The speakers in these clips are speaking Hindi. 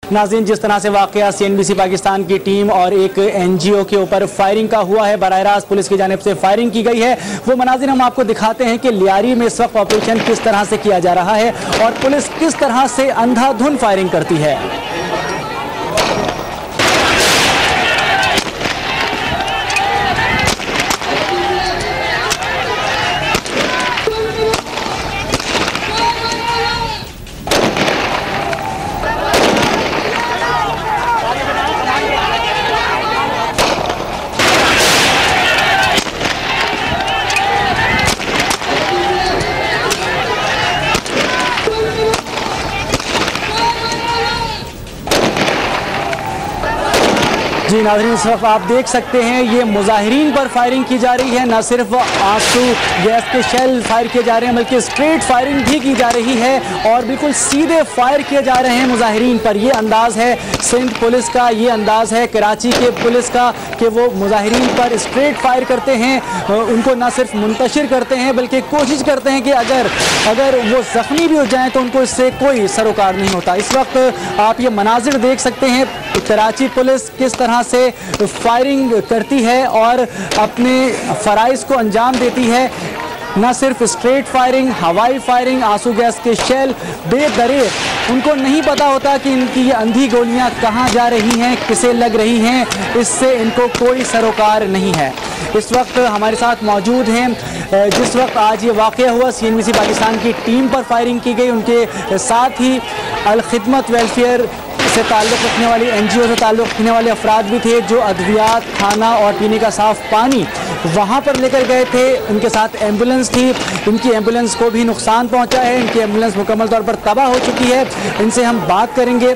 नाज़रीन, जिस तरह से वाक़या CNBC पाकिस्तान की टीम और एक NGO के ऊपर फायरिंग का हुआ है, बराह रास्त पुलिस की जानिब से फायरिंग की गई है, वो मनाज़िर हम आपको दिखाते हैं कि लियारी में इस वक्त ऑपरेशन किस तरह से किया जा रहा है और पुलिस किस तरह से अंधाधुंध फायरिंग करती है। जी नाज़रीन, इस वक्त आप देख सकते हैं ये मुजाहिरीन पर फायरिंग की जा रही है। न सिर्फ आंसू गैस के शेल फायर किए जा रहे हैं बल्कि स्ट्रेट फायरिंग भी की जा रही है और बिल्कुल सीधे फायर किए जा रहे हैं मुजाहिरीन पर। ये अंदाज़ है सिंध पुलिस का, ये अंदाज़ है कराची के पुलिस का कि वो मुजाहिरीन पर स्ट्रेट फायर करते हैं, उनको न सिर्फ मुंतशिर करते हैं बल्कि कोशिश करते हैं कि अगर वो ज़ख्मी भी हो जाएँ तो उनको इससे कोई सरोकार नहीं होता। इस वक्त आप ये मनाजिर देख सकते हैं कराची पुलिस किस तरह से फायरिंग करती है और अपने फ़राइज़ को अंजाम देती है। न सिर्फ स्ट्रेट फायरिंग, हवाई फायरिंग, आंसू गैस के शेल बेदरेर, उनको नहीं पता होता कि इनकी ये अंधी गोलियां कहां जा रही हैं, किसे लग रही हैं, इससे इनको कोई सरोकार नहीं है। इस वक्त हमारे साथ मौजूद हैं, जिस वक्त आज ये वाक़या हुआ CNBC पाकिस्तान की टीम पर फायरिंग की गई, उनके साथ ही अल खिदमत वेलफेयर से ताल्लुक़ रखने वाली NGO से ताल्लुक़ रखने वाले अफराद भी थे जो अद्वियात, खाना और पीने का साफ़ पानी वहाँ पर लेकर गए थे। उनके साथ एम्बुलेंस थी, इनकी एम्बुलेंस को भी नुकसान पहुँचा है, इनकी एम्बुलेंस मुकम्मल तौर पर तबाह हो चुकी है। इनसे हम बात करेंगे।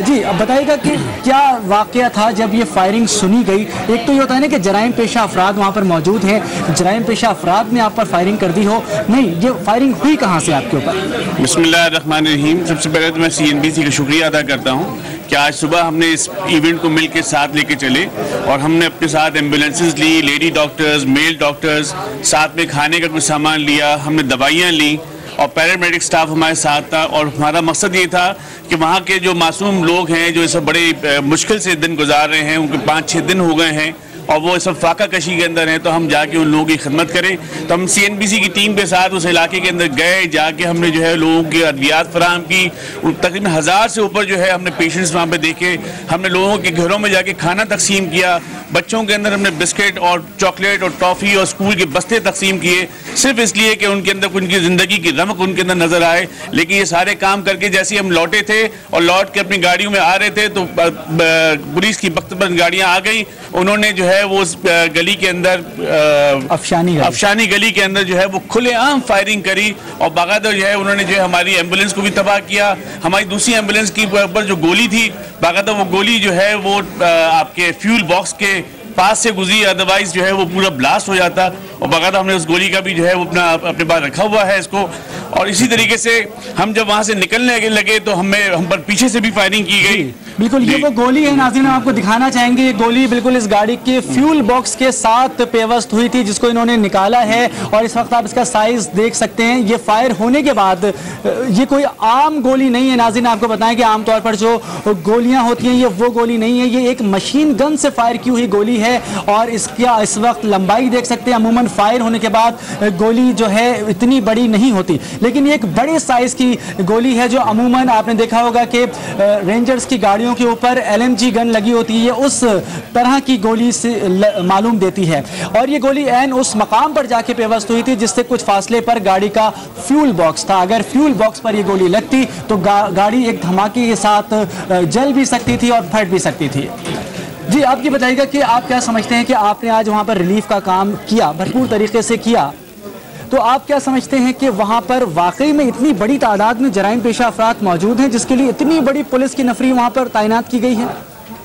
जी अब बताइएगा कि क्या वाक़या था जब ये फायरिंग सुनी गई। एक तो ये होता है ना कि जराइम पेशा अफराद वहाँ पर मौजूद हैं, जराइम पेशा अफराद ने आप पर फायरिंग कर दी हो, नहीं, ये फायरिंग हुई कहाँ से आपके ऊपर? बिस्मिल्लाहिर्रहमानिर्रहीम। सबसे पहले तो मैं CNBC का शुक्रिया अदा करता हूँ कि आज सुबह हमने इस इवेंट को मिल के साथ लेके चले और हमने अपने साथ एम्बुलेंसेस ली, लेडी डॉक्टर्स, मेल डॉक्टर्स, साथ में खाने का कुछ सामान लिया, हमने दवाइयाँ ली और पैरामेडिक स्टाफ हमारे साथ था। और हमारा मकसद ये था कि वहाँ के जो मासूम लोग हैं जो इस बड़े मुश्किल से दिन गुजार रहे हैं, उनके 5-6 दिन हो गए हैं और वो सब फाका कशी के अंदर हैं, तो हम जाके उन लोगों की खिदमत करें। तो हम CNBC की टीम के साथ उस इलाके के अंदर गए, जाके हमने जो है लोगों की अद्वियात फराहम की। तकरीबन 1000 से ऊपर जो है हमने पेशेंट्स वहाँ पे देखे, हमने लोगों के घरों में जाके खाना तकसीम किया। बच्चों के अंदर हमने बिस्किट और चॉकलेट और टॉफ़ी और स्कूल के बस्ते तकसीम किए, सिर्फ इसलिए कि उनके अंदर उनकी ज़िंदगी की रमक उनके अंदर नज़र आए। लेकिन ये सारे काम करके जैसे हम लौटे थे और लौट के अपनी गाड़ियों में आ रहे थे तो पुलिस की बख्तबंद गाड़ियाँ आ गई। उन्होंने जो है वो उस गली के अंदर अफशानी गली के अंदर जो है वो खुलेआम फायरिंग करी और बाकायदा जो है उन्होंने जो है हमारी एम्बुलेंस को भी तबाह किया। हमारी दूसरी एम्बुलेंस की ऊपर जो गोली थी, बाकायदा वो गोली जो है वो आपके फ्यूल बॉक्स के पास से गुजरी, अदरवाइज जो है वो पूरा ब्लास्ट हो जाता। और बाकायदा हमने उस गोली का भी जो है वो अपने पास रखा हुआ है इसको। और इसी तरीके से हम जब वहाँ से निकलने लगे तो हम पर पीछे से भी फायरिंग की गई। बिल्कुल, ये वो गोली है नाज़रीन, हम आपको दिखाना चाहेंगे। ये गोली बिल्कुल इस गाड़ी के फ्यूल बॉक्स के साथ पेवस्त हुई थी जिसको इन्होंने निकाला है और इस वक्त आप इसका साइज देख सकते हैं। ये फायर होने के बाद ये कोई आम गोली नहीं है नाज़रीन, आपको बताएं कि आमतौर पर जो गोलियां होती हैं ये वो गोली नहीं है, ये एक मशीन गन से फायर की हुई गोली है। और इसका इस वक्त लंबाई देख सकते हैं। अमूमन फायर होने के बाद गोली जो है इतनी बड़ी नहीं होती, लेकिन ये एक बड़े साइज की गोली है जो अमूमन आपने देखा होगा कि रेंजर्स की गाड़ियों के ऊपर LMG गन लगी होती है, उस तरह की गोली से मालूम देती है। और ये गोली ऐन उस मकाम पर जाके पेवस्त हुई थी जिससे कुछ फासले पर गाड़ी का फ्यूल बॉक्स था। अगर फ्यूल बॉक्स पर ये गोली लगती तो गाड़ी एक धमाके के साथ जल भी सकती थी और फट भी सकती थी। जी आप ये बताइएगा कि आप क्या समझते हैं कि आपने आज वहाँ पर रिलीफ का काम किया, भरपूर तरीके से किया, तो आप क्या समझते हैं कि वहाँ पर वाकई में इतनी बड़ी तादाद में जराइम पेशा अफराद मौजूद हैं जिसके लिए इतनी बड़ी पुलिस की नफरी वहाँ पर तैनात की गई है?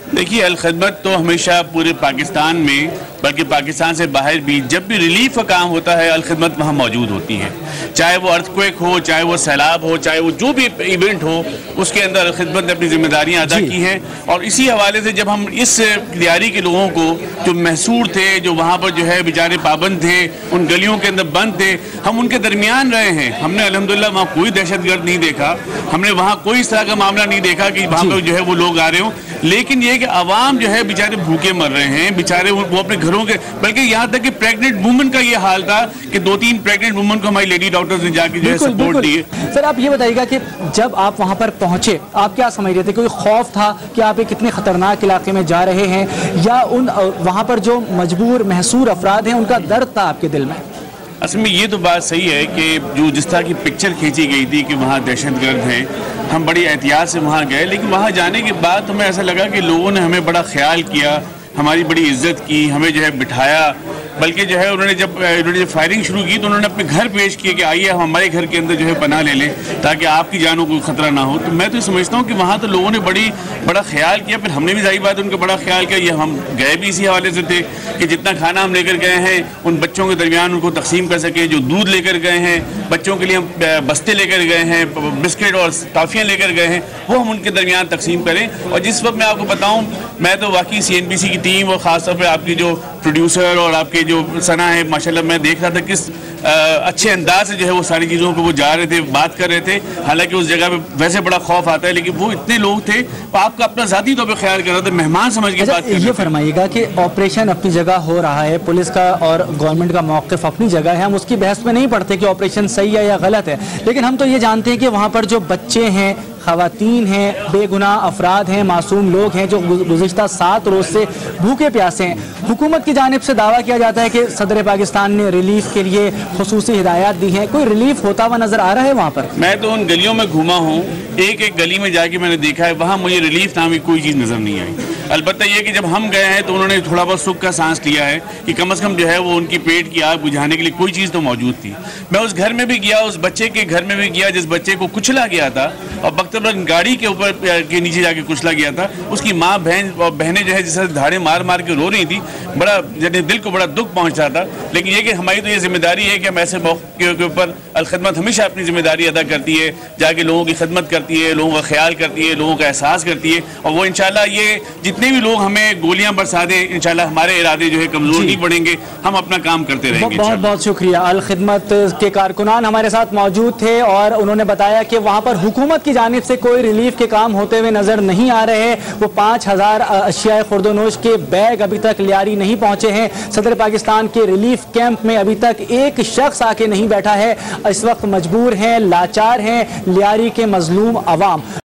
देखिए, अल खिदमत तो हमेशा पूरे पाकिस्तान में बल्कि पाकिस्तान से बाहर भी जब भी रिलीफ का काम होता है अल खिदमत वहाँ मौजूद होती है। चाहे वो अर्थक्वेक हो, चाहे वो सैलाब हो, चाहे वो जो भी इवेंट हो, उसके अंदर अल खिदमत ने अपनी जिम्मेदारियाँ अदा की हैं। और इसी हवाले से जब हम इस दियारी के लोगों को जो महसूर थे, जो वहाँ पर जो है बेचारे पाबंद थे, उन गलियों के अंदर बंद थे, हम उनके दरमियान रहे हैं। हमने अल्हम्दुलिल्लाह वहाँ कोई दहशतगर्द नहीं देखा, हमने वहाँ कोई इस तरह का मामला नहीं देखा कि वहाँ पर जो है वो लोग आ रहे हों। लेकिन ये कि आवाम जो है बेचारे भूखे मर रहे हैं, बेचारे वो अपने घरों के, बल्कि यहाँ तक कि प्रेग्नेंट वुमन का ये हाल था कि 2-3 प्रेग्नेंट वुमन को हमारी लेडी डॉक्टर्स ने जाके जो है सपोर्ट दी। सर आप ये बताइएगा कि जब आप वहाँ पर पहुँचे आप क्या समझ रहे थे? कोई खौफ था कि आप एक कितने खतरनाक इलाके में जा रहे हैं, या उन वहाँ पर जो मजबूर महसूर अफराद हैं उनका दर्द था आपके दिल में? असल में ये तो बात सही है कि जो जिस तरह की पिक्चर खींची गई थी कि वहाँ दहशतगर्द हैं, हम बड़ी एहतियात से वहाँ गए, लेकिन वहाँ जाने के बाद हमें ऐसा लगा कि लोगों ने हमें बड़ा ख्याल किया, हमारी बड़ी इज्जत की, हमें जो है बिठाया। बल्कि जो है उन्होंने जब फायरिंग शुरू की तो उन्होंने अपने घर पेश किए कि आइए हम हमारे घर के अंदर जो है पनाह ले लें ताकि आपकी जानों को खतरा ना हो। तो मैं तो समझता हूँ कि वहाँ तो लोगों ने बड़ा ख्याल किया। फिर हमने भी जाहिर बात उनका बड़ा ख्याल किया। ये हम गए भी इसी हवाले से थे कि जितना खाना हम लेकर गए हैं उन बच्चों के दरमियान उनको तकसीम कर सकें। जो दूध लेकर गए हैं बच्चों के लिए हम बस्ते लेकर गए हैं, बिस्किट और टॉफ़ियाँ लेकर गए हैं, वो हम उनके दरमियान तकसीम करें। और जिस वक्त मैं आपको बताऊँ, मैं तो वाकई CNBC की टीम और ख़ासतौर पर आपकी जो प्रोड्यूसर और आपके जो सना है, माशाल्लाह मैं देख रहा था किस अच्छे अंदाज से जो है वो सारी चीज़ों को वो जा रहे थे, बात कर रहे थे। हालांकि उस जगह पे वैसे बड़ा खौफ आता है, लेकिन वो इतने लोग थे, वो आपका अपना ज़ाती तौर पे ख्याल कर रहे थे, मेहमान समझ के बात कर रहे थे। ये फरमाइएगा कि ऑपरेशन अपनी जगह हो रहा है, पुलिस का और गवर्नमेंट का मौक़िफ़ अपनी जगह है, हम उसकी बहस में नहीं पड़ते कि ऑपरेशन सही है या गलत है, लेकिन हम तो ये जानते हैं कि वहाँ पर जो बच्चे हैं, ख़वातीन हैं, बेगुनाह अफराद हैं, मासूम लोग हैं जो गुज़िश्ता 7 रोज़ से भूखे प्यासे हैं। हुकूमत की जानिब से दावा किया जाता है कि सदर पाकिस्तान ने रिलीफ के लिए खुसूसी हिदायत दी हैं। कोई रिलीफ होता हुआ नज़र आ रहा है वहाँ पर? मैं तो उन गलियों में घूमा हूँ, एक गली में जाके मैंने देखा है, वहाँ मुझे रिलीफ नाम की कोई चीज़ नज़र नहीं आई। अलबत्ता ये कि जब हम गए हैं तो उन्होंने थोड़ा बहुत सुख का सांस लिया है कि कम से कम जो है वो उनकी पेट की आग बुझाने के लिए कोई चीज़ तो मौजूद थी। मैं उस घर में भी गया, उस बच्चे के घर में भी गया जिस बच्चे को कुचला गया था और बख्तरबंद गाड़ी के ऊपर के नीचे जाके कुचला गया था। उसकी माँ बहन और बहनें जो है जिस तरह धाड़े मार मार के रो रही थी, बड़ा दिल को बड़ा दुख पहुँच रहा था। लेकिन ये कि हमारी तो ये जिम्मेदारी है कि हम ऐसे मौके के ऊपर अल खिदमत हमेशा अपनी जिम्मेदारी अदा करती है, जाके लोगों की खिदमत करती है, लोगों का ख्याल करती है, लोगों का एहसास करती है। और वो इंशाल्लाह ये जितने भी लोग हमें गोलियां बरसा दें, इंशाल्लाह हमारे इरादे जो है कमजोर नहीं पड़ेंगे, हम अपना काम करते रहेंगे। बहुत बहुत शुक्रिया। अल खिदमत के कारकुनान हमारे साथ मौजूद थे और उन्होंने बताया कि वहाँ पर हुकूमत की जानिब से कोई रिलीफ के काम होते हुए नजर नहीं आ रहे हैं। वो 5000 अशिया खुर्दोनोश के बैग अभी तक लियारी नहीं पहुंचे हैं। सदर पाकिस्तान के रिलीफ कैंप में अभी तक एक शख्स आके नहीं बैठा है। इस वक्त मजबूर हैं, लाचार हैं लियारी के मजलूम अवाम।